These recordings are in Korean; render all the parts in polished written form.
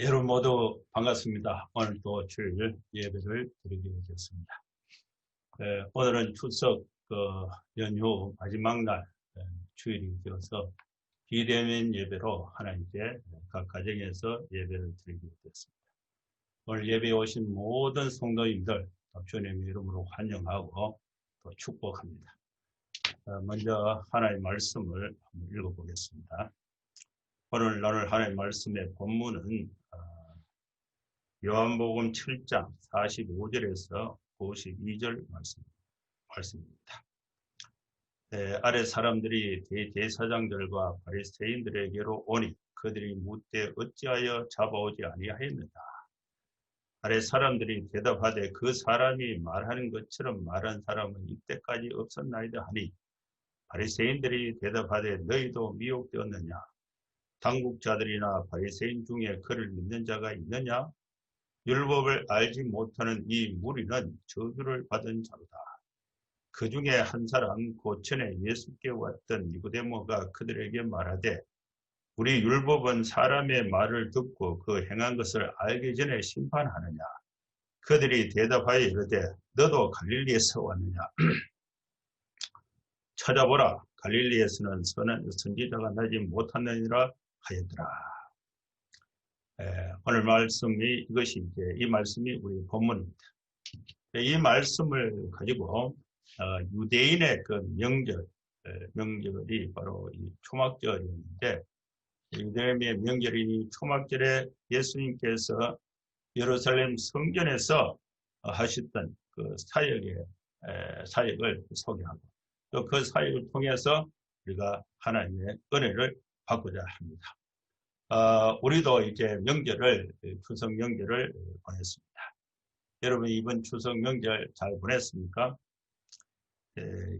여러분 모두 반갑습니다. 오늘 또 주일 예배를 드리게 되었습니다. 오늘은 추석 연휴 마지막 날 주일이 되어서 비대면 예배로 하나님께 각 가정에서 예배를 드리게 되었습니다. 오늘 예배에 오신 모든 성도님들 주님의 이름으로 환영하고 또 축복합니다. 먼저 하나님의 말씀을 한번 읽어보겠습니다. 오늘 하나님의 말씀의 본문은 요한복음 7장 45절에서 52절 말씀입니다. 아래 사람들이 대제사장들과 바리새인들에게로 오니 그들이 묻되 어찌하여 잡아오지 아니하였느냐. 아래 사람들이 대답하되 그 사람이 말하는 것처럼 말한 사람은 이때까지 없었나이다 하니 바리새인들이 대답하되 너희도 미혹되었느냐. 당국자들이나 바리새인 중에 그를 믿는 자가 있느냐? 율법을 알지 못하는 이 무리는 저주를 받은 자로다. 그 중에 한 사람 곧 전에 예수께 왔던 니고데모가 그들에게 말하되 우리 율법은 사람의 말을 듣고 그 행한 것을 알기 전에 심판하느냐? 그들이 대답하여 이르되 너도 갈릴리에서 왔느냐? 찾아보라. 갈릴리에서는 선지자가 나지 못하느니라 하였더라. 오늘 말씀이 이 말씀이 우리 본문입니다. 이 말씀을 가지고 유대인의 그 명절이 바로 이 초막절인데 유대인의 명절인 초막절에 예수님께서 예루살렘 성전에서 하셨던 그 사역을 소개하고 또 그 사역을 통해서 우리가 하나님의 은혜를 받고자 합니다. 우리도 이제 추석 명절을 보냈습니다. 여러분 이번 추석 명절 잘 보냈습니까?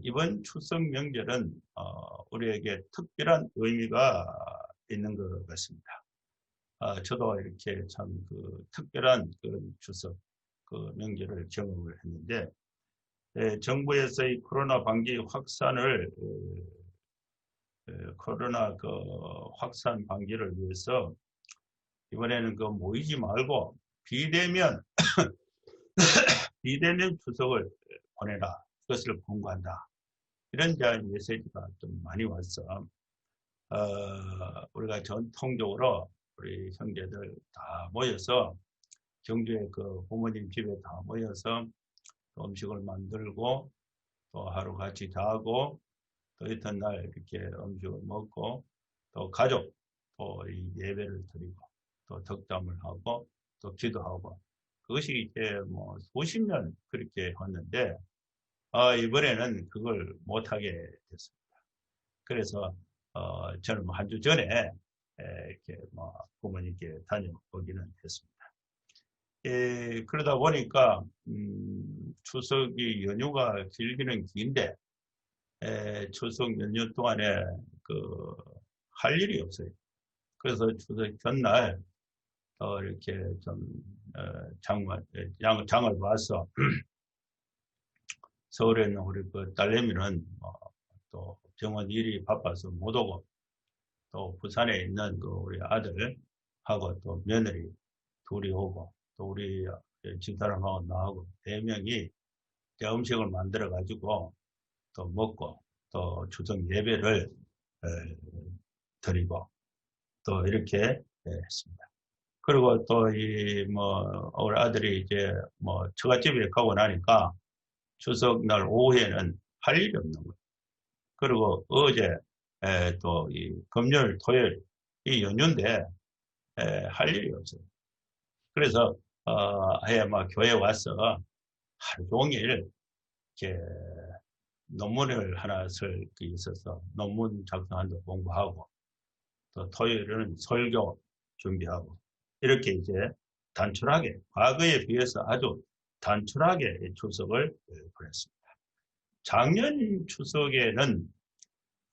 이번 추석 명절은 우리에게 특별한 의미가 있는 것 같습니다. 저도 이렇게 참 특별한 추석 명절을 경험을 했는데 정부에서 이 코로나 확산 방지를 위해서 이번에는 모이지 말고 비대면 추석을 보내라. 그것을 권고한다. 이런 메시지가 좀 많이 왔어. 우리가 전통적으로 우리 형제들 다 모여서 경주에 부모님 집에 다 모여서 음식을 만들고 또 하루 같이 자고 또 이튿날 이렇게 음식을 먹고 또 가족 또 예배를 드리고 또 덕담을 하고 또 기도하고 그것이 이제 수십 년 그렇게 왔는데 이번에는 그걸 못하게 됐습니다. 그래서 저는 한 주 전에 이렇게 부모님께 다녀오기는 했습니다. 그러다 보니까 추석이 연휴가 길기는 긴데 추석 연휴 동안에 할 일이 없어요. 그래서 추석 전날 이렇게 좀 장을 봐서 서울에 있는 우리 딸내미는 또 병원 일이 바빠서 못 오고 또 부산에 있는 우리 아들하고 또 며느리 둘이 오고 또 우리 집사람하고 나하고 4명이 음식을 만들어 가지고 또 먹고 또 추석 예배를 드리고 또 이렇게 했습니다. 그리고 또 우리 아들이 이제 처갓집에 가고 나니까 추석날 오후에는 할 일이 없는 거예요. 그리고 어제 또 금요일, 토요일 이 연휴인데 할 일이 없어요. 그래서 교회 와서 하루 종일 이렇게 논문을 하나 쓸 게 있어서 논문 작성하는데 공부하고 또 토요일은 설교 준비하고 이렇게 이제 단촐하게 과거에 비해서 아주 단촐하게 추석을 보냈습니다. 작년 추석에는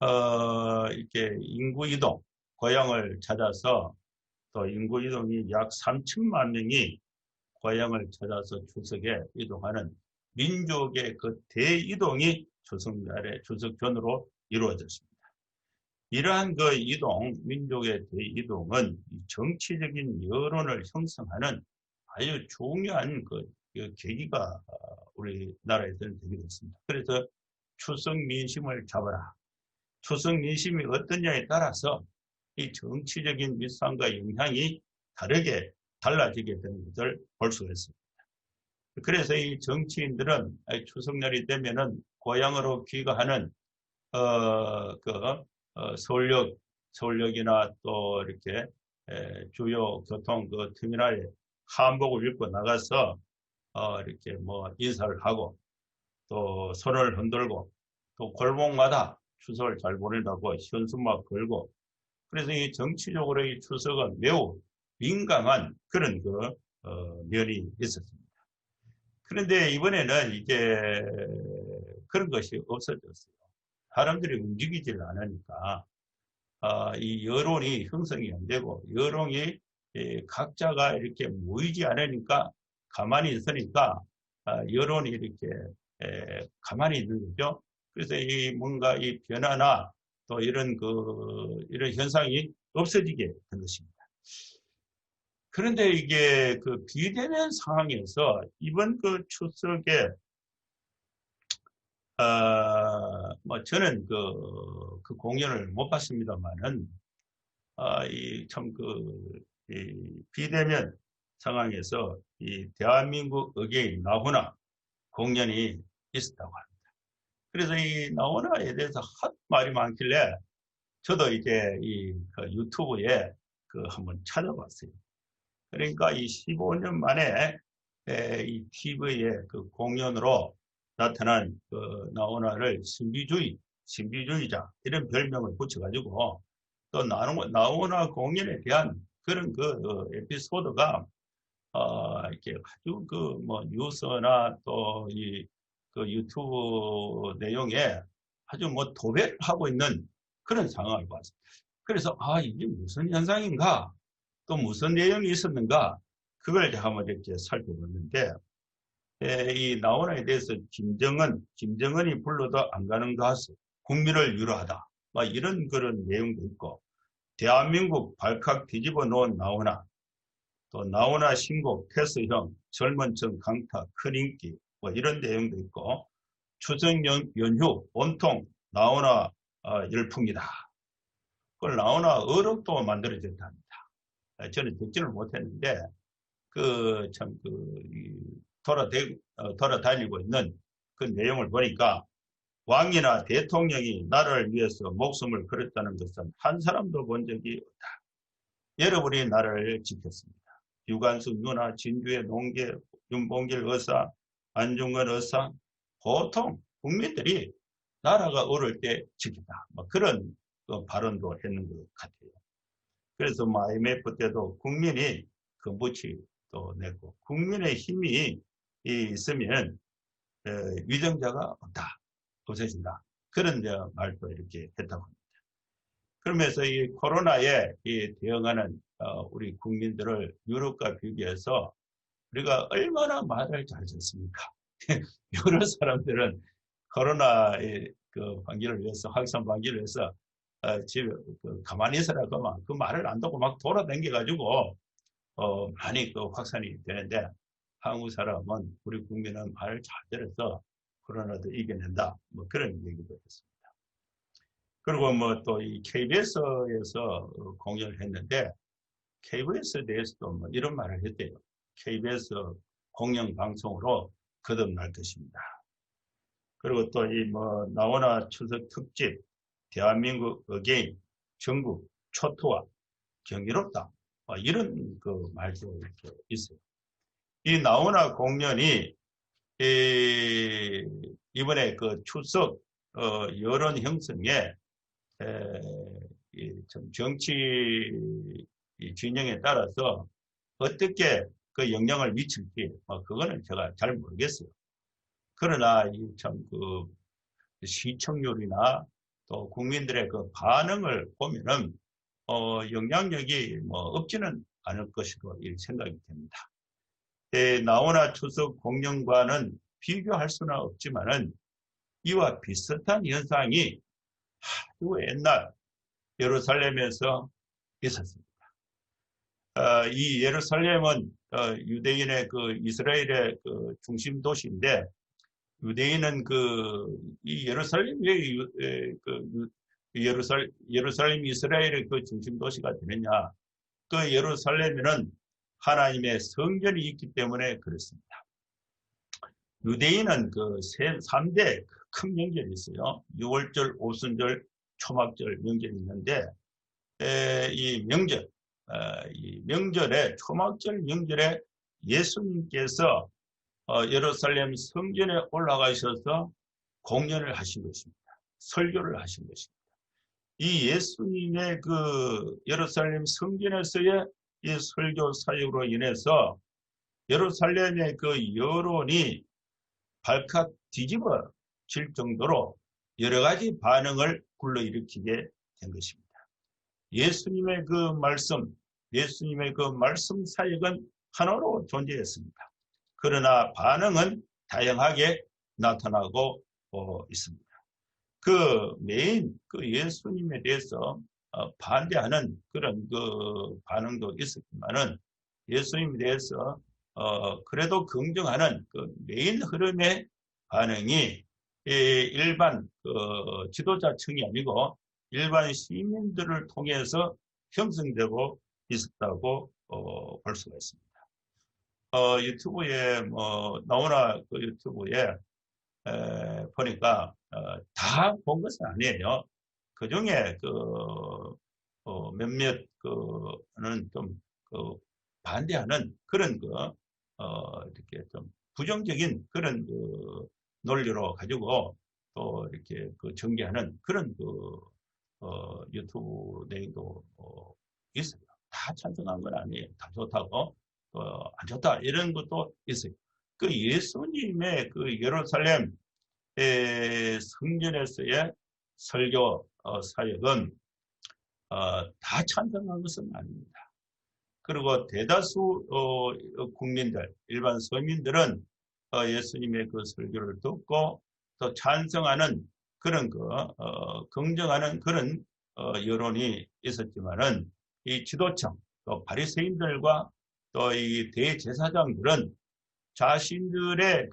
이렇게 인구 이동 고향을 찾아서 또 인구 이동이 약 3천만 명이 고향을 찾아서 추석에 이동하는 민족의 대이동이 추석 전으로 이루어졌습니다. 이러한 그 이동, 민족의 대이동은 정치적인 여론을 형성하는 아주 중요한 그 계기가 우리나라에서는 되게 됐습니다. 그래서 추석 민심을 잡아라. 추석 민심이 어떠냐에 따라서 이 정치적인 밀상과 영향이 다르게 달라지게 되는 것을 볼 수가 있습니다. 그래서 이 정치인들은 추석날이 되면은 고향으로 귀가하는 서울역이나 또 이렇게 주요 교통 그 터미널에 한복을 입고 나가서 이렇게 뭐 인사를 하고 또 손을 흔들고 또 골목마다 추석을 잘 보낸다고 현수막 걸고 그래서 이 정치적으로 이 추석은 매우 민감한 그런 면이 있었습니다. 그런데 이번에는 이제 그런 것이 없어졌어요. 사람들이 움직이질 않으니까 이 여론이 형성이 안 되고 여론이 각자가 이렇게 모이지 않으니까 가만히 있으니까 여론이 이렇게 가만히 있는 거죠. 그래서 이 뭔가 이 변화나 또 이런 이런 현상이 없어지게 된 것입니다. 그런데 이게 그 비대면 상황에서 이번 그 추석에 뭐 저는 그 공연을 못 봤습니다만은 이 비대면 상황에서 이 대한민국 의계의 나훈아 공연이 있었다고 합니다. 그래서 이 나훈아에 대해서 한 말이 많길래 저도 이제 그 유튜브에 한번 찾아봤어요. 그러니까 이 15년 만에 이 TV에 그 공연으로 나타난 그 나훈아를 신비주의자 이런 별명을 붙여가지고 또 나훈아 공연에 대한 그런 에피소드가 이렇게 아주 뭐 뉴스나 또 그 유튜브 내용에 아주 뭐 도배를 하고 있는 그런 상황을 봤습니다. 그래서 이게 무슨 현상인가 또 무슨 내용이 있었는가 그걸 한번 이렇게 살펴봤는데 이 나훈아에 대해서 김정은이 불러도 안 가는 가수 국민을 위로하다 막 이런 그런 내용도 있고 대한민국 발칵 뒤집어 놓은 나훈아 또 나훈아 신곡 패스형 젊은 층 강타 큰 인기 뭐 이런 내용도 있고 추석 연휴 온통 나훈아 열풍이다. 그걸 나훈아 어록도 만들어졌답니다. 저는 듣지를 못했는데 돌아다니고 있는 그 내용을 보니까 왕이나 대통령이 나라를 위해서 목숨을 걸었다는 것은 한 사람도 본 적이 없다. 여러분이 나라를 지켰습니다. 유관순 누나, 진주의 농계, 윤봉길 의사, 안중근 의사, 보통 국민들이 나라가 어려울 때 지켰다. 뭐 그런 발언도 했는 것 같아요. 그래서 뭐 IMF 때도 국민이 무치도 냈고 국민의 힘이 있으면 위정자가 없어진다. 그런 말도 이렇게 했다고 합니다. 그러면서 이 코로나에 대응하는 우리 국민들을 유럽과 비교해서 우리가 얼마나 말을 잘 듣습니까? 여러 사람들은 코로나의 방지를 위해서 확산 방지를 위해서 집에 가만히 있으라고 막 그 말을 안 듣고 막 돌아다녀가지고 많이 확산이 되는데 한국 사람은 우리 국민은 말을 잘 들어서 코로나도 이겨낸다. 뭐 그런 얘기도 했습니다. 그리고 뭐 또 이 KBS에서 공연을 했는데 KBS에 대해서도 뭐 이런 말을 했대요. KBS 공영 방송으로 거듭날 것입니다. 그리고 또 이 뭐 나훈아 추석 특집 대한민국 어게인 전국 초토화 경이롭다. 이런 말도 이렇게 있어요. 이 나훈아 공연이 이번에 추석 여론 형성에 정치 진영에 따라서 어떻게 그 영향을 미칠지 그거는 제가 잘 모르겠어요. 그러나 시청률이나 또 국민들의 반응을 보면은 영향력이 뭐 없지는 않을 것으로 생각이 됩니다. 나훈아 추석 공연과는 비교할 수는 없지만은 이와 비슷한 현상이 아주 옛날 예루살렘에서 있었습니다. 이 예루살렘은 유대인의 그 이스라엘의 그 중심 도시인데, 유대인은 이 예루살렘이 예루살렘 이스라엘의 그 중심 도시가 되느냐? 그 예루살렘에는 하나님의 성전이 있기 때문에 그렇습니다. 유대인은 그 3대 큰 명절이 있어요. 유월절, 오순절, 초막절 명절이 있는데, 이 명절에, 초막절 명절에 예수님께서 예루살렘 성전에 올라가셔서 공연을 하신 것입니다. 설교를 하신 것입니다. 이 예수님의 그 예루살렘 성전에서의 이 설교 사역으로 인해서 예루살렘의 그 여론이 발칵 뒤집어질 정도로 여러 가지 반응을 불러일으키게 된 것입니다. 예수님의 그 말씀 사역은 하나로 존재했습니다. 그러나 반응은 다양하게 나타나고 있습니다. 그 예수님에 대해서 반대하는 그런 그 반응도 있었지만은, 예수님에 대해서 그래도 긍정하는 그 메인 흐름의 반응이 일반 지도자층이 아니고 일반 시민들을 통해서 형성되고 있었다고 볼 수가 있습니다. 유튜브에 나오나 그 유튜브에 보니까 다 본 것은 아니에요. 그 중에 몇몇 는 좀 반대하는 그런 이렇게 좀 부정적인 그런 논리로 가지고 또 이렇게 전개하는 그런 유튜브 내용도 있어요. 다 찬성한 건 아니에요. 다 좋다고 안 좋다 이런 것도 있어요. 그 예수님의 그 예루살렘 성전에서의 설교 사역은 다 찬성한 것은 아닙니다. 그리고 대다수 국민들, 일반 서민들은 예수님의 그 설교를 듣고 또 찬성하는 그런 긍정하는 그런 여론이 있었지만은, 이 지도층, 또 바리새인들과 또 이 대제사장들은 자신들의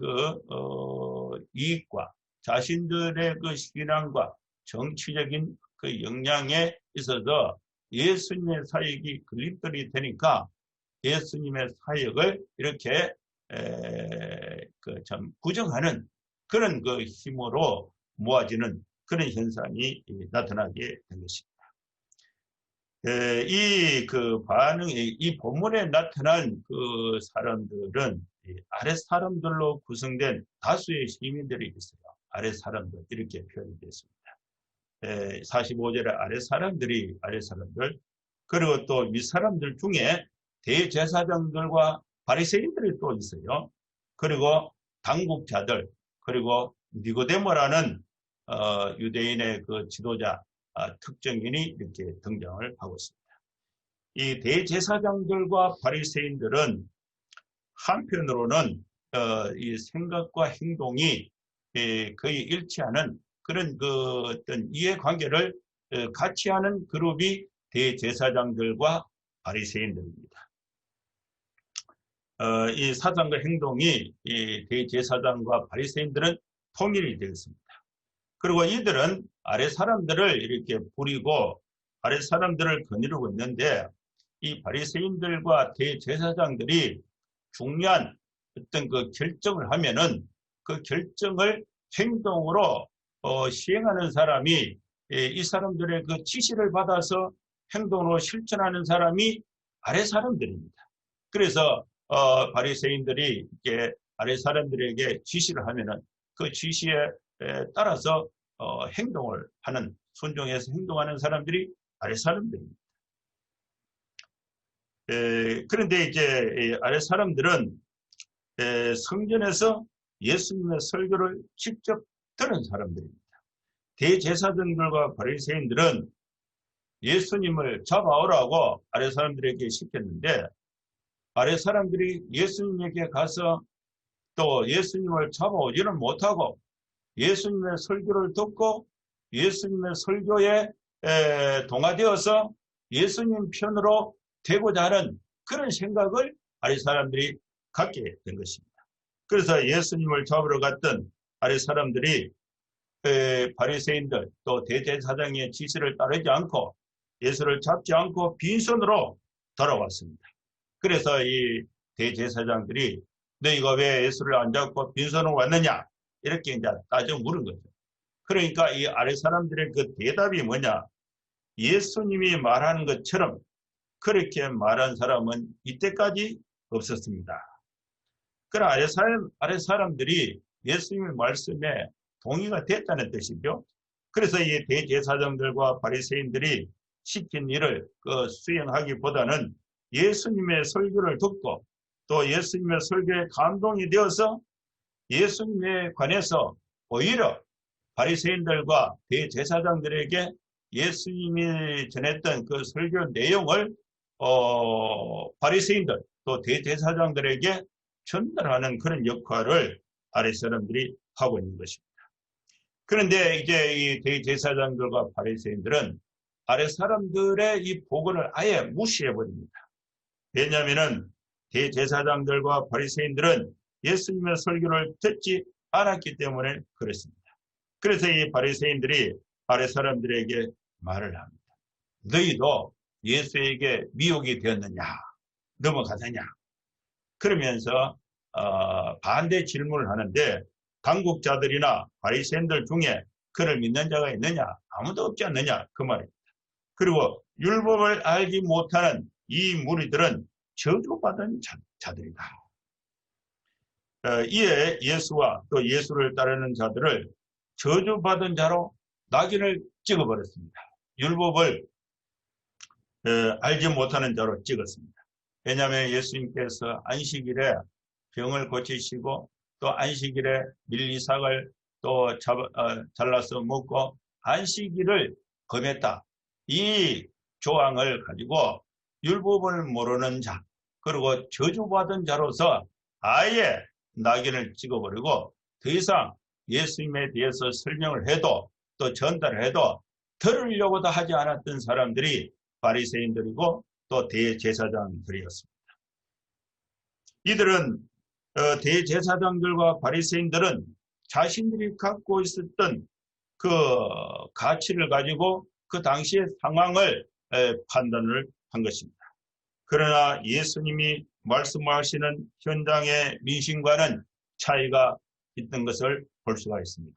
이익과 자신들의 신앙과 정치적인 역량에 있어서 예수님의 사역이 걸림돌이 되니까 예수님의 사역을 이렇게 참 부정하는 그런 힘으로 모아지는 그런 현상이 나타나게 된 것입니다. 이 본문에 나타난 그 사람들은 아랫 사람들로 구성된 다수의 시민들이 있어요. 아랫 사람들, 이렇게 표현이 됐습니다. 45절에 아랫 사람들, 그리고 또 윗사람들 중에 대제사장들과 바리새인들이 또 있어요. 그리고 당국자들, 그리고 니고데모라는 유대인의 그 지도자, 특정인이 이렇게 등장을 하고 있습니다. 이 대제사장들과 바리새인들은 한편으로는 이 생각과 행동이 거의 일치하는 그런 어떤 이해관계를 같이 하는 그룹이 대제사장들과 바리새인들입니다. 이 사상과 행동이 이 대제사장과 바리새인들은 통일이 되었습니다. 그리고 이들은 아래 사람들을 이렇게 부리고 아래 사람들을 거느리고 있는데, 이 바리새인들과 대제사장들이 중요한 어떤 결정을 하면은 그 결정을 행동으로 시행하는 사람이, 이 사람들의 그 지시를 받아서 행동으로 실천하는 사람이 아래 사람들입니다. 그래서 바리새인들이 이렇게 아래 사람들에게 지시를 하면은 그 지시에 따라서 행동을 하는, 순종해서 행동하는 사람들이 아래 사람들입니다. 그런데 이제 아래 사람들은 성전에서 예수님의 설교를 직접 들은 사람들입니다. 대제사장들과 바리새인들은 예수님을 잡아오라고 아래 사람들에게 시켰는데, 아래 사람들이 예수님에게 가서 또 예수님을 잡아오지는 못하고 예수님의 설교를 듣고 예수님의 설교에 동화되어서 예수님 편으로 되고자 하는 그런 생각을 아랫 사람들이 갖게 된 것입니다. 그래서 예수님을 잡으러 갔던 아랫 사람들이 바리새인들 또 대제사장의 지시를 따르지 않고 예수를 잡지 않고 빈손으로 돌아왔습니다. 그래서 이 대제사장들이 너희가 왜 예수를 안 잡고 빈손으로 왔느냐 이렇게 이제 따져 물은 거죠. 그러니까 이 아랫 사람들의 그 대답이 뭐냐? 예수님이 말하는 것처럼 그렇게 말한 사람은 이때까지 없었습니다. 그럼 아랫 사람들이 예수님의 말씀에 동의가 됐다는 뜻이죠. 그래서 이 대제사장들과 바리새인들이 시킨 일을 수행하기보다는 예수님의 설교를 듣고 또 예수님의 설교에 감동이 되어서 예수님에 관해서 오히려 바리새인들과 대제사장들에게 예수님이 전했던 그 설교 내용을 바리새인들 또 대제사장들에게 전달하는 그런 역할을 아랫 사람들이 하고 있는 것입니다. 그런데 이제 이 대제사장들과 바리새인들은 아랫 사람들의 이 복음을 아예 무시해 버립니다. 왜냐하면은 대제사장들과 바리새인들은 예수님의 설교를 듣지 않았기 때문에 그렇습니다. 그래서 이 바리새인들이 아랫 사람들에게 말을 합니다. 너희도 예수에게 미혹이 되었느냐? 넘어가느냐? 그러면서 반대 질문을 하는데 당국자들이나 바리새인들 중에 그를 믿는 자가 있느냐? 아무도 없지 않느냐? 그 말입니다. 그리고 율법을 알지 못하는 이 무리들은 저주받은 자들이다. 이에 예수와 또 예수를 따르는 자들을 저주받은 자로 낙인을 찍어버렸습니다. 율법을 알지 못하는 자로 찍었습니다. 왜냐하면 예수님께서 안식일에 병을 고치시고 또 안식일에 밀리삭을 또 잘라서 먹고 안식일을 금했다. 이 조항을 가지고 율법을 모르는 자 그리고 저주받은 자로서 아예 낙인을 찍어버리고 더 이상 예수님에 대해서 설명을 해도 또 전달을 해도 들으려고도 하지 않았던 사람들이 바리새인들이고 또 대제사장들이었습니다. 이들은 대제사장들과 바리새인들은 자신들이 갖고 있었던 그 가치를 가지고 그 당시의 상황을 판단을 한 것입니다. 그러나 예수님이 말씀하시는 현장의 민심과는 차이가 있던 것을 볼 수가 있습니다.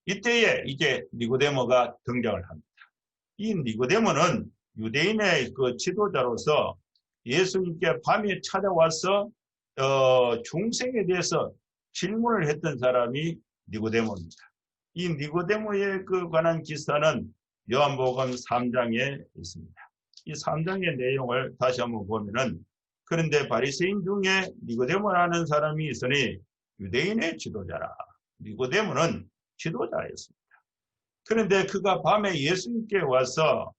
이때에 이제 니고데모가 등장을 합니다. 이 니고데모는 유대인의 그 지도자로서 예수님께 밤에 찾아와서 중생에 대해서 질문을 했던 사람이 니고데모입니다. 이 니고데모에 관한 기사는 요한복음 3장에 있습니다. 이 3장의 내용을 다시 한번 보면은 그런데 바리새인 중에 니고데모라는 사람이 있으니 유대인의 지도자라. 니고데모는 지도자였습니다. 그런데 그가 밤에 예수님께 와서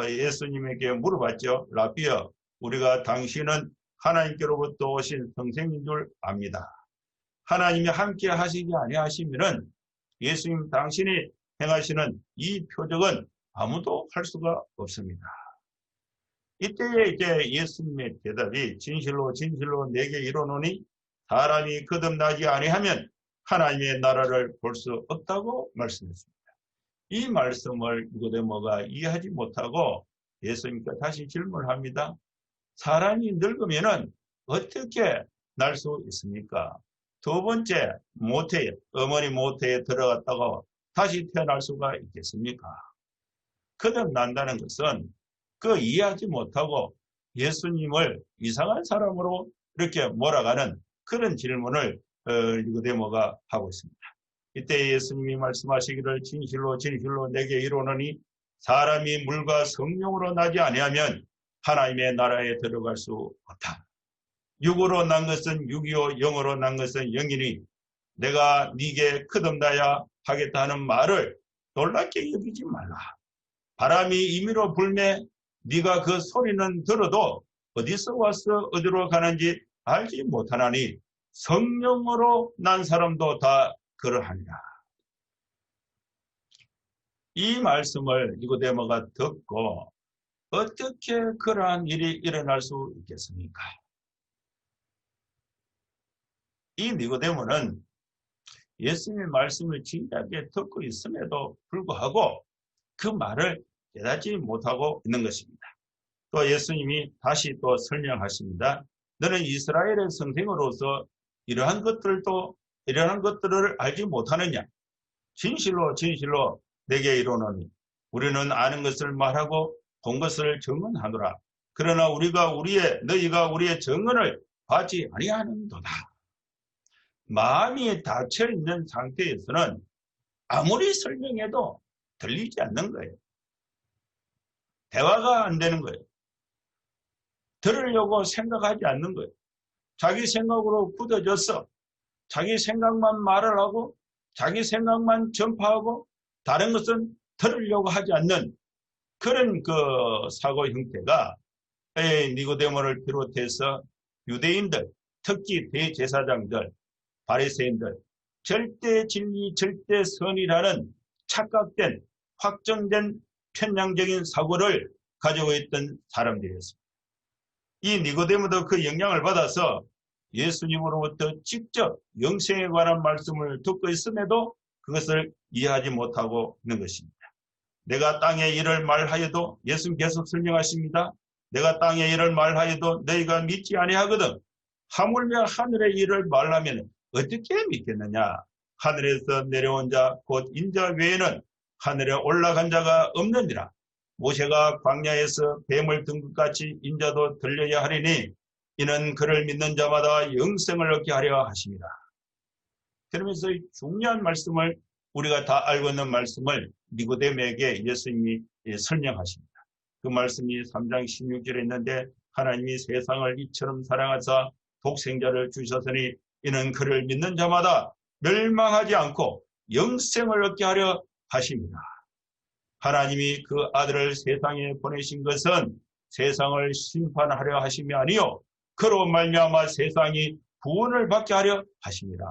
예수님에게 물어봤죠. 라비여, 우리가 당신은 하나님께로부터 오신 성생인 줄 압니다. 하나님이 함께 하시지 아니하시면은 예수님 당신이 행하시는 이 표적은 아무도 할 수가 없습니다. 이때에 이제 예수님의 대답이 진실로 진실로 내게 이르노니 사람이 거듭나지 아니하면 하나님의 나라를 볼 수 없다고 말씀했습니다. 이 말씀을 니고데모가 이해하지 못하고 예수님께 다시 질문합니다. 사람이 늙으면은 어떻게 날 수 있습니까? 두 번째 모태에 어머니 모태에 들어갔다고 다시 태어날 수가 있겠습니까? 거듭난다는 것은 그 이해하지 못하고 예수님을 이상한 사람으로 이렇게 몰아가는 그런 질문을 니고데모가 하고 있습니다. 이때 예수님이 말씀하시기를 진실로 진실로 내게 이르노니 사람이 물과 성령으로 나지 아니하면 하나님의 나라에 들어갈 수 없다. 육으로 난 것은 육이요 영으로 난 것은 영이니 내가 네게 거듭나야 하겠다 하는 말을 놀랍게 여기지 말라. 바람이 임의로 불매 네가 그 소리는 들어도 어디서 와서 어디로 가는지 알지 못하나니 성령으로 난 사람도 다 그러하니라. 이 말씀을 니고데모가 듣고 어떻게 그러한 일이 일어날 수 있겠습니까? 이 니고데모는 예수님의 말씀을 진지하게 듣고 있음에도 불구하고 그 말을 깨닫지 못하고 있는 것입니다. 또 예수님이 다시 또 설명하십니다. 너는 이스라엘의 선생으로서 이러한 것들을 알지 못하느냐? 진실로 진실로 내게 이르노니 우리는 아는 것을 말하고 본 것을 증언하노라. 그러나 너희가 우리의 증언을 받지 아니하는도다. 마음이 닫혀 있는 상태에서는 아무리 설명해도 들리지 않는 거예요. 대화가 안 되는 거예요. 들으려고 생각하지 않는 거예요. 자기 생각으로 굳어졌어. 자기 생각만 말을 하고 자기 생각만 전파하고 다른 것은 들으려고 하지 않는 그런 그 사고 형태가 니고데모를 비롯해서 유대인들, 특히 대제사장들, 바리새인들, 절대 진리, 절대 선이라는 착각된, 확정된 편향적인 사고를 가지고 있던 사람들이었습니다. 이 니고데모도 그 영향을 받아서 예수님으로부터 직접 영생에 관한 말씀을 듣고 있음에도 그것을 이해하지 못하고 있는 것입니다. 내가 땅에 일을 말하여도 예수님 계속 설명하십니다. 내가 땅에 일을 말하여도 너희가 믿지 아니하거든. 하물며 하늘의 일을 말하면 어떻게 믿겠느냐? 하늘에서 내려온 자 곧 인자 외에는 하늘에 올라간 자가 없느니라. 모세가 광야에서 뱀을 든 것 같이 인자도 들려야 하리니 이는 그를 믿는 자마다 영생을 얻게 하려 하십니다. 그러면서 이 중요한 말씀을 우리가 다 알고 있는 말씀을 니고데모에게 예수님이 설명하십니다. 그 말씀이 3장 16절에 있는데 하나님이 세상을 이처럼 사랑하사 독생자를 주셨으니 이는 그를 믿는 자마다 멸망하지 않고 영생을 얻게 하려 하십니다. 하나님이 그 아들을 세상에 보내신 것은 세상을 심판하려 하심이 아니요 그로 말미암아 세상이 구원을 받게 하려 하십니다.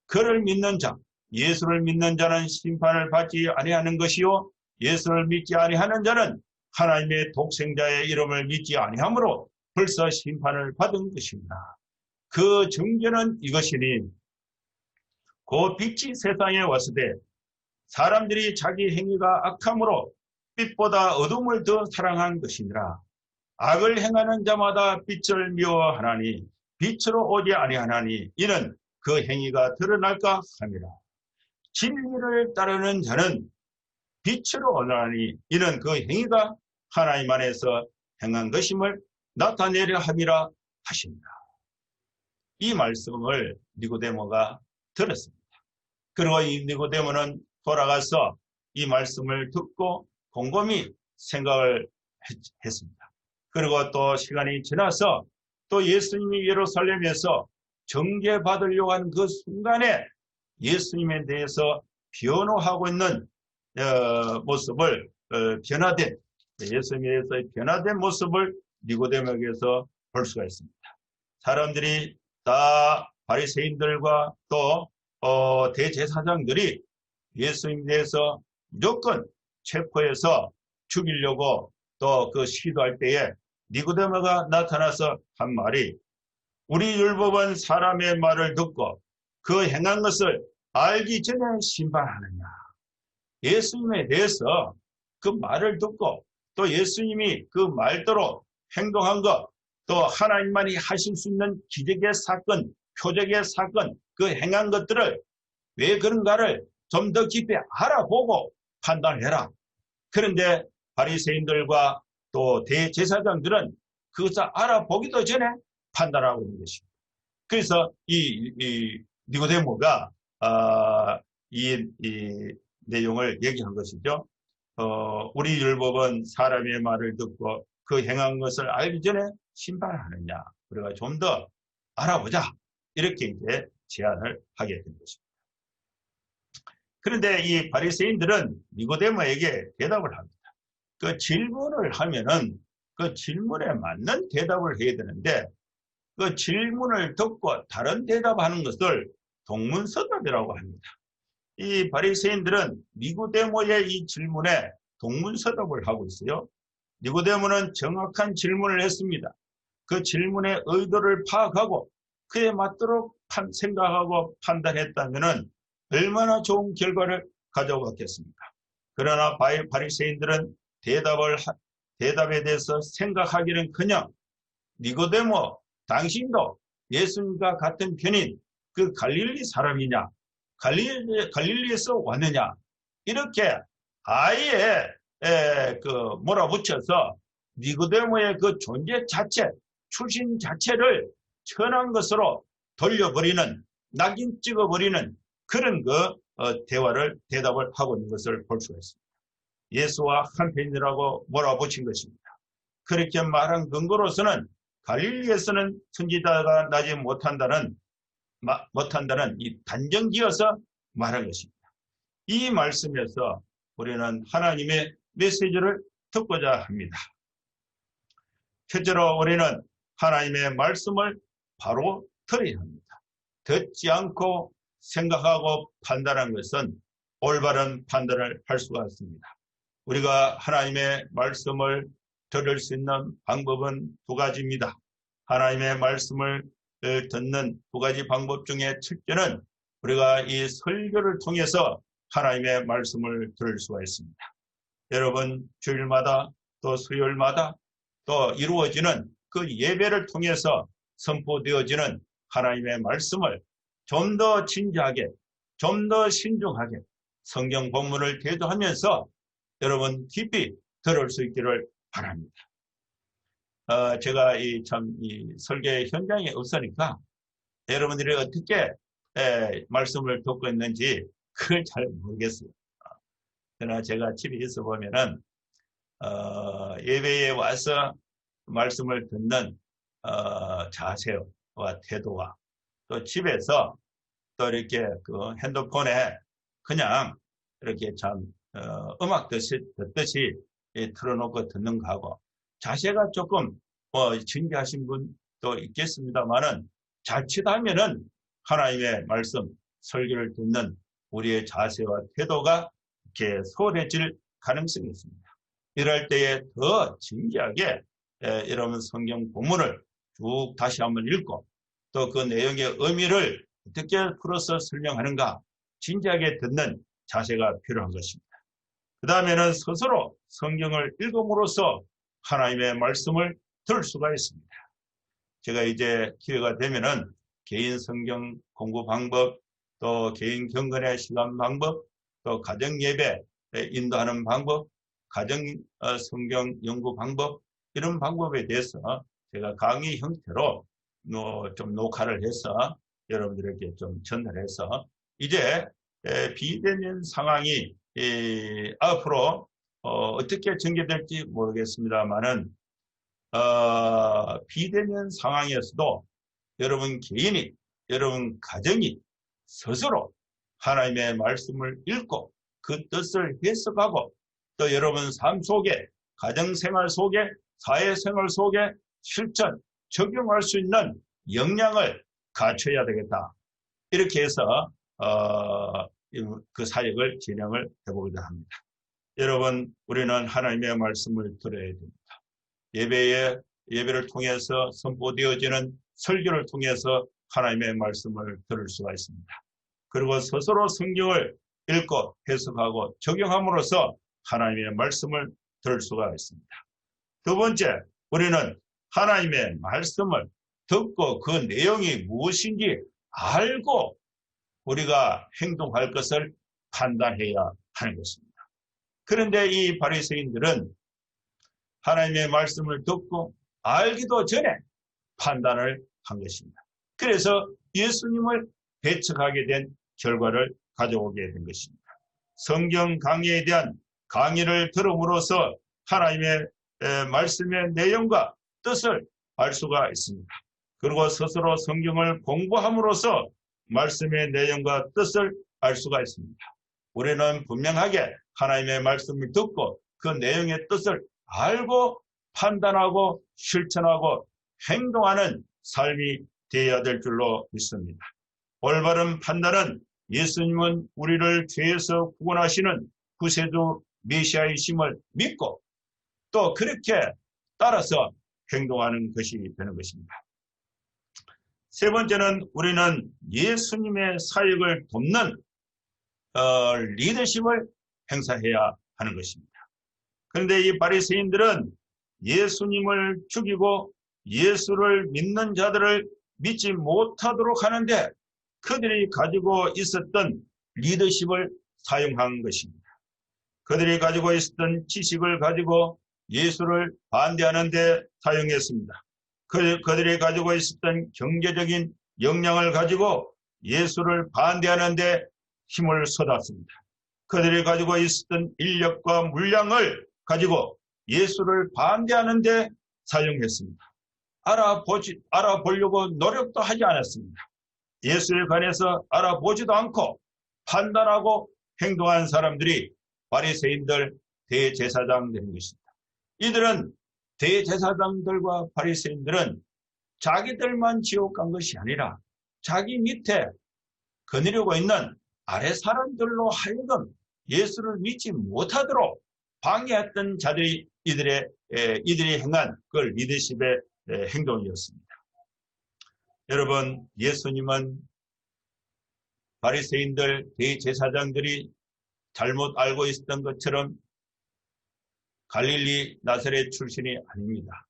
그를 믿는 자, 예수를 믿는 자는 심판을 받지 아니하는 것이요 예수를 믿지 아니하는 자는 하나님의 독생자의 이름을 믿지 아니하므로 벌써 심판을 받은 것입니다. 그 증거는 이것이니 그 빛이 세상에 왔을 때 사람들이 자기 행위가 악함으로 빛보다 어둠을 더 사랑한 것이니라. 악을 행하는 자마다 빛을 미워하나니 빛으로 오지 아니하나니 이는 그 행위가 드러날까 함이라. 진리를 따르는 자는 빛으로 오나니 이는 그 행위가 하나님 안에서 행한 것임을 나타내려 함이라 하십니다. 이 말씀을 니고데모가 들었습니다. 그리고 이 니고데모는 돌아가서 이 말씀을 듣고 곰곰이 생각을 했습니다. 그리고 또 시간이 지나서 또 예수님이 예루살렘에서 정죄받으려고 하는 그 순간에 예수님에 대해서 변호하고 있는 모습을 변화된 예수님에 대해서 변화된 모습을 니고데모에게서 볼 수가 있습니다. 사람들이 다 바리새인들과 또 대제사장들이 예수님에 대해서 무조건 체포해서 죽이려고 또 그 시도할 때에 니고데모가 나타나서 한 말이 우리 율법은 사람의 말을 듣고 그 행한 것을 알기 전에 심판하느냐. 예수님에 대해서 그 말을 듣고 또 예수님이 그 말대로 행동한 것, 또 하나님만이 하실 수 있는 기적의 사건, 표적의 사건, 그 행한 것들을 왜 그런가를 좀 더 깊이 알아보고 판단해라. 그런데 바리새인들과 또 대제사장들은 그것을 알아보기도 전에 판단하고 있는 것입니다. 그래서 이 니고데모가 이 내용을 얘기한 것이죠. 우리 율법은 사람의 말을 듣고 그 행한 것을 알기 전에 심판하느냐. 우리가 좀 더 알아보자. 이렇게 이제 제안을 하게 된 것입니다. 그런데 이 바리새인들은 니고데모에게 대답을 합니다. 그 질문을 하면은 그 질문에 맞는 대답을 해야 되는데 그 질문을 듣고 다른 대답하는 것을 동문서답이라고 합니다. 이 바리새인들은 니고데모의 이 질문에 동문서답을 하고 있어요. 니고데모는 정확한 질문을 했습니다. 그 질문의 의도를 파악하고 그에 맞도록 생각하고 판단했다면 얼마나 좋은 결과를 가져갔겠습니까? 그러나 바리새인들은 대답에 대해서 생각하기는커녕 니고데모, 당신도 예수님과 같은 편인 그 갈릴리 사람이냐? 갈릴리에서 왔느냐? 이렇게 아예 몰아붙여서 니고데모의 그 존재 자체, 출신 자체를 천한 것으로 돌려버리는, 낙인 찍어버리는 그런 대답을 하고 있는 것을 볼 수가 있습니다. 예수와 한편이라고 몰아붙인 것입니다. 그렇게 말한 근거로서는 갈릴리에서는 선지자가 나지 못한다는 이 단정지어서 말한 것입니다. 이 말씀에서 우리는 하나님의 메시지를 듣고자 합니다. 첫째로 우리는 하나님의 말씀을 바로 들어야 합니다. 듣지 않고 생각하고 판단한 것은 올바른 판단을 할 수가 없습니다. 우리가 하나님의 말씀을 들을 수 있는 방법은 두 가지입니다. 하나님의 말씀을 듣는 두 가지 방법 중에 첫째는 우리가 이 설교를 통해서 하나님의 말씀을 들을 수가 있습니다. 여러분, 주일마다 또 수요일마다 또 이루어지는 그 예배를 통해서 선포되어지는 하나님의 말씀을 좀 더 진지하게, 좀 더 신중하게 성경 본문을 대조하면서 여러분 깊이 들을 수 있기를 바랍니다. 제가 이 설교 현장에 없으니까 여러분들이 어떻게 말씀을 듣고 있는지 그걸 잘 모르겠어요. 그러나 제가 집에 있어 보면은 예배에 와서 말씀을 듣는 자세와 태도와 또 집에서 또 이렇게 그 핸드폰에 그냥 이렇게 음악 듣듯이 틀어놓고 듣는 거하고 자세가 조금 진지하신 분도 있겠습니다만은 자칫하면은 하나님의 말씀 설교를 듣는 우리의 자세와 태도가 이렇게 소홀해질 가능성이 있습니다. 이럴 때에 더 진지하게 이런 성경 본문을 쭉 다시 한번 읽고 또 그 내용의 의미를 어떻게 풀어서 설명하는가 진지하게 듣는 자세가 필요한 것입니다. 그 다음에는 스스로 성경을 읽음으로써 하나님의 말씀을 들을 수가 있습니다. 제가 이제 기회가 되면은 개인 성경 공부 방법, 또 개인 경건의 시간 방법, 또 가정 예배 인도하는 방법, 가정 성경 연구 방법 이런 방법에 대해서 제가 강의 형태로 좀 녹화를 해서 여러분들에게 좀 전달해서 이제 비대면 상황이 앞으로 어떻게 전개될지 모르겠습니다만은 비대면 상황에서도 여러분 개인이, 여러분 가정이 스스로 하나님의 말씀을 읽고 그 뜻을 해석하고 또 여러분 삶 속에, 가정생활 속에, 사회생활 속에 실천, 적용할 수 있는 역량을 갖춰야 되겠다. 이렇게 해서 그 사역을 진행을 해보고자 합니다. 여러분, 우리는 하나님의 말씀을 들어야 됩니다. 예배를 통해서 선포되어지는 설교를 통해서 하나님의 말씀을 들을 수가 있습니다. 그리고 스스로 성경을 읽고 해석하고 적용함으로써 하나님의 말씀을 들을 수가 있습니다. 두 번째, 우리는 하나님의 말씀을 듣고 그 내용이 무엇인지 알고 우리가 행동할 것을 판단해야 하는 것입니다. 그런데 이 바리새인들은 하나님의 말씀을 듣고 알기도 전에 판단을 한 것입니다. 그래서 예수님을 배척하게 된 결과를 가져오게 된 것입니다. 성경 강의에 대한 강의를 들음으로써 하나님의 말씀의 내용과 뜻을 알 수가 있습니다. 그리고 스스로 성경을 공부함으로써 말씀의 내용과 뜻을 알 수가 있습니다. 우리는 분명하게 하나님의 말씀을 듣고 그 내용의 뜻을 알고 판단하고 실천하고 행동하는 삶이 되어야 될 줄로 믿습니다. 올바른 판단은 예수님은 우리를 죄에서 구원하시는 구세주 메시아이심을 믿고 또 그렇게 따라서 행동하는 것이 되는 것입니다. 세 번째는 우리는 예수님의 사역을 돕는 리더십을 행사해야 하는 것입니다. 그런데 이 바리새인들은 예수님을 죽이고 예수를 믿는 자들을 믿지 못하도록 하는데 그들이 가지고 있었던 리더십을 사용한 것입니다. 그들이 가지고 있었던 지식을 가지고 예수를 반대하는 데 사용했습니다. 그들이 가지고 있었던 경제적인 역량을 가지고 예수를 반대하는 데 힘을 쏟았습니다. 그들이 가지고 있었던 인력과 물량을 가지고 예수를 반대하는 데 사용했습니다. 알아보려고 노력도 하지 않았습니다. 예수에 관해서 알아보지도 않고 판단하고 행동한 사람들이 바리새인들 대제사장 되는 것입니다. 이들은 대제사장들과 바리새인들은 자기들만 지옥 간 것이 아니라 자기 밑에 거느리고 있는 아래 사람들로 하여금 예수를 믿지 못하도록 방해했던 자들이 이들이 행한 그 리더십의 행동이었습니다. 여러분, 예수님은 바리새인들 대제사장들이 잘못 알고 있었던 것처럼 갈릴리 나사렛 출신이 아닙니다.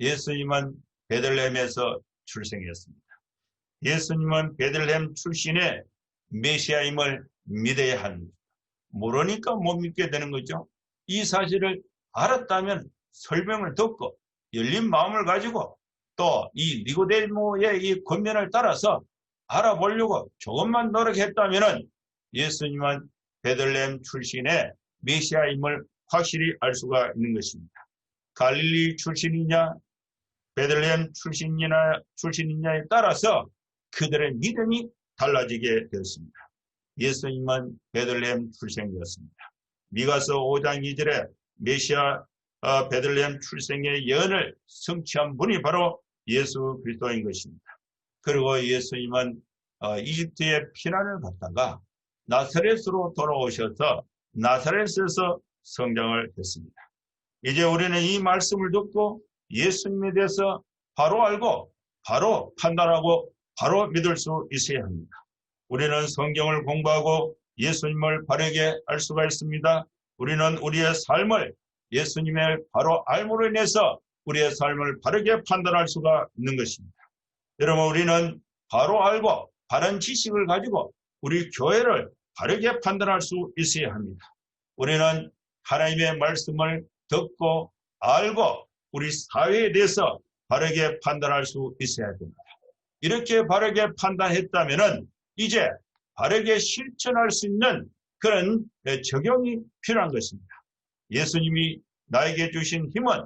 예수님은 베들레헴에서 출생했습니다. 예수님은 베들레헴 출신의 메시아임을 믿어야 합니다. 모르니까 못 믿게 되는 거죠. 이 사실을 알았다면 설명을 듣고 열린 마음을 가지고 또 이 니고데모의 이 권면을 따라서 알아보려고 조금만 노력했다면 예수님은 베들레헴 출신의 메시아임을 확실히 알 수가 있는 것입니다. 갈릴리 출신이냐 베들레헴 출신이냐에 따라서 그들의 믿음이 달라지게 되었습니다. 예수님은 베들레헴 출생이었습니다. 미가서 5장 2절에 메시아 베들레헴 출생의 예언을 성취한 분이 바로 예수 그리스도인 것입니다. 그리고 예수님은 이집트의 피난을 받다가 나사렛으로 돌아오셔서 나사렛에서 성장을 했습니다. 이제 우리는 이 말씀을 듣고 예수님에 대해서 바로 알고 바로 판단하고 바로 믿을 수 있어야 합니다. 우리는 성경을 공부하고 예수님을 바르게 알 수가 있습니다. 우리는 우리의 삶을 예수님의 바로 알므로 인해서 우리의 삶을 바르게 판단할 수가 있는 것입니다. 여러분, 우리는 바로 알고 바른 지식을 가지고 우리 교회를 바르게 판단할 수 있어야 합니다. 우리는 하나님의 말씀을 듣고 알고 우리 사회에 대해서 바르게 판단할 수 있어야 됩니다. 이렇게 바르게 판단했다면 이제 바르게 실천할 수 있는 그런 적용이 필요한 것입니다. 예수님이 나에게 주신 힘은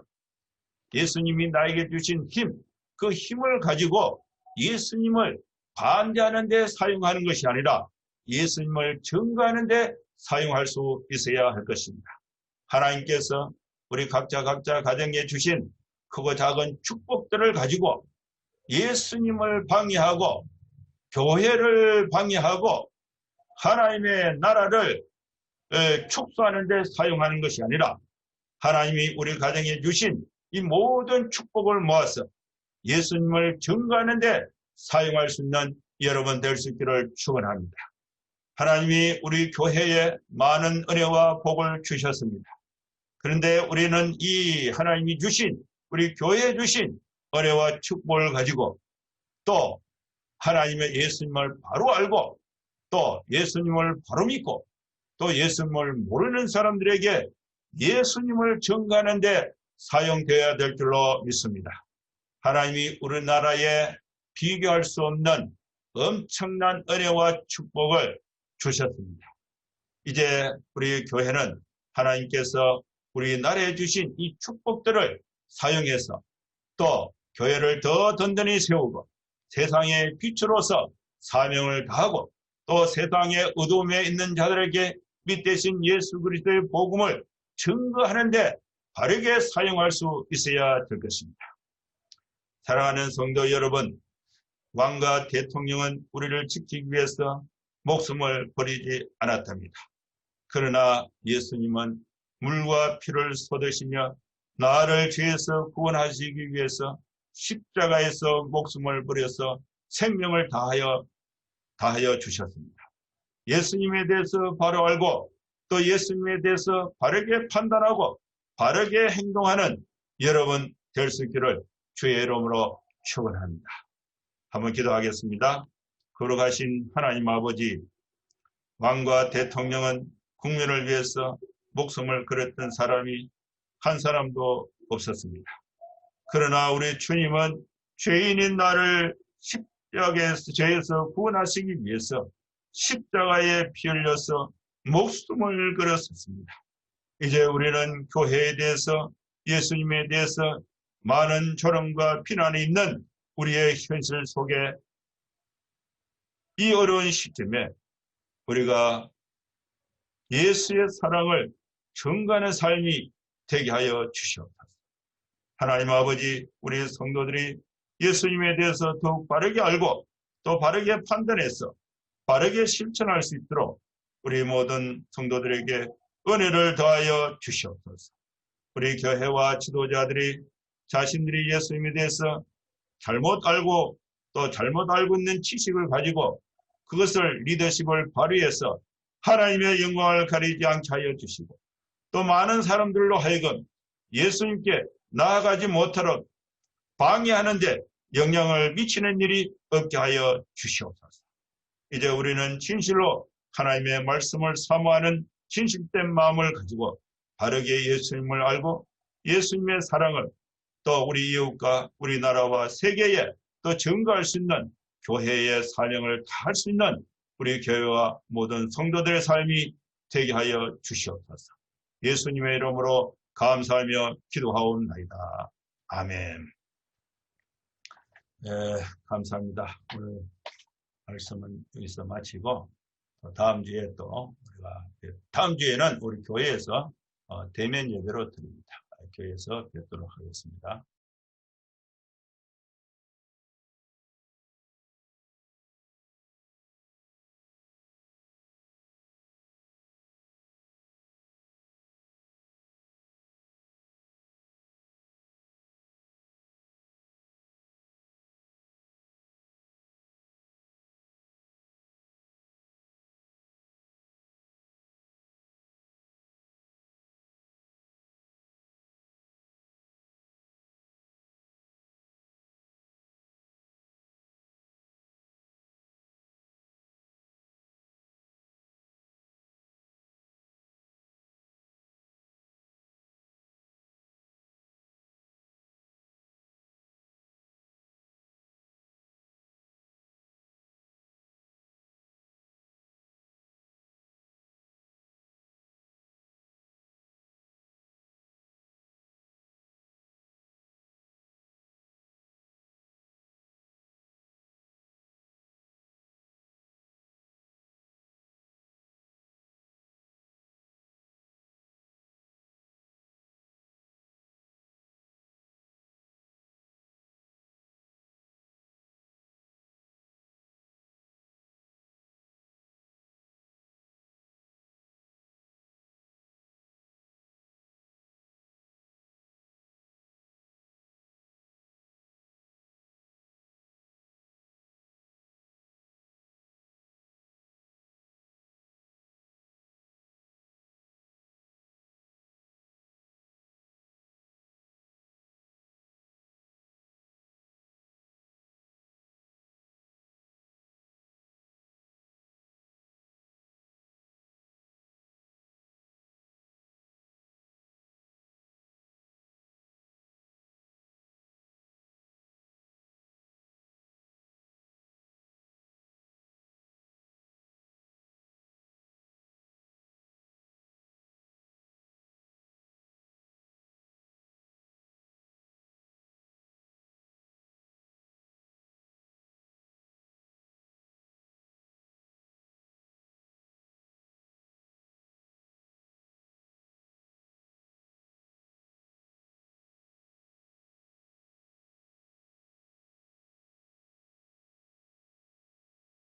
예수님이 나에게 주신 힘, 그 힘을 가지고 예수님을 반대하는 데 사용하는 것이 아니라 예수님을 증거하는 데 사용할 수 있어야 할 것입니다. 하나님께서 우리 각자 가정에 주신 크고 작은 축복들을 가지고 예수님을 방해하고 교회를 방해하고 하나님의 나라를 축소하는 데 사용하는 것이 아니라 하나님이 우리 가정에 주신 이 모든 축복을 모아서 예수님을 증거하는 데 사용할 수 있는 여러분 될 수 있기를 축원합니다. 하나님이 우리 교회에 많은 은혜와 복을 주셨습니다. 그런데 우리는 이 하나님이 주신 우리 교회에 주신 은혜와 축복을 가지고 또 하나님의 예수님을 바로 알고 또 예수님을 바로 믿고 또 예수님을 모르는 사람들에게 예수님을 증거하는 데 사용되어야 될 줄로 믿습니다. 하나님이 우리나라에 비교할 수 없는 엄청난 은혜와 축복을 주셨습니다. 이제 우리 교회는 하나님께서 우리나라에 주신 이 축복들을 사용해서 또 교회를 더 든든히 세우고 세상의 빛으로서 사명을 다하고 또 세상의 어두움에 있는 자들에게 믿으신 예수 그리스도의 복음을 증거하는 데 바르게 사용할 수 있어야 될 것입니다. 사랑하는 성도 여러분, 왕과 대통령은 우리를 지키기 위해서 목숨을 버리지 않았답니다. 그러나 예수님은 물과 피를 쏟으시며 나를 죄에서 구원하시기 위해서 십자가에서 목숨을 버려서 생명을 다하여 주셨습니다. 예수님에 대해서 바로 알고 또 예수님에 대해서 바르게 판단하고 바르게 행동하는 여러분 될 수 있기를 주의 이름으로 축원합니다. 한번 기도하겠습니다. 거룩하신 하나님 아버지, 왕과 대통령은 국민을 위해서 목숨을 걸었던 사람이 한 사람도 없었습니다. 그러나 우리 주님은 죄인인 나를 십자가에서 죄에서 구원하시기 위해서 십자가에 피 흘려서 목숨을 걸었습니다. 이제 우리는 교회에 대해서 예수님에 대해서 많은 조롱과 비난이 있는 우리의 현실 속에 이 어려운 시점에 우리가 예수의 사랑을 증거하는 삶이 되게 하여 주시옵소서. 하나님 아버지, 우리 성도들이 예수님에 대해서 더욱 바르게 알고 또 바르게 판단해서 바르게 실천할 수 있도록 우리 모든 성도들에게 은혜를 더하여 주시옵소서. 우리 교회와 지도자들이 자신들이 예수님에 대해서 잘못 알고 또 잘못 알고 있는 지식을 가지고 그것을 리더십을 발휘해서 하나님의 영광을 가리지 않게 하여 주시고 또 많은 사람들로 하여금 예수님께 나아가지 못하도록 방해하는 데 영향을 미치는 일이 없게 하여 주시옵소서. 이제 우리는 진실로 하나님의 말씀을 사모하는 진실된 마음을 가지고 바르게 예수님을 알고 예수님의 사랑을 또 우리 이웃과 우리나라와 세계에 또 증거할 수 있는 교회의 사명을 다할 수 있는 우리 교회와 모든 성도들의 삶이 되게 하여 주시옵소서. 예수님의 이름으로 감사하며 기도하옵나이다. 아멘. 네, 감사합니다. 오늘 말씀은 여기서 마치고 다음 주에 또 우리가 다음 주에는 우리 교회에서 대면 예배로 드립니다. 교회에서 뵙도록 하겠습니다.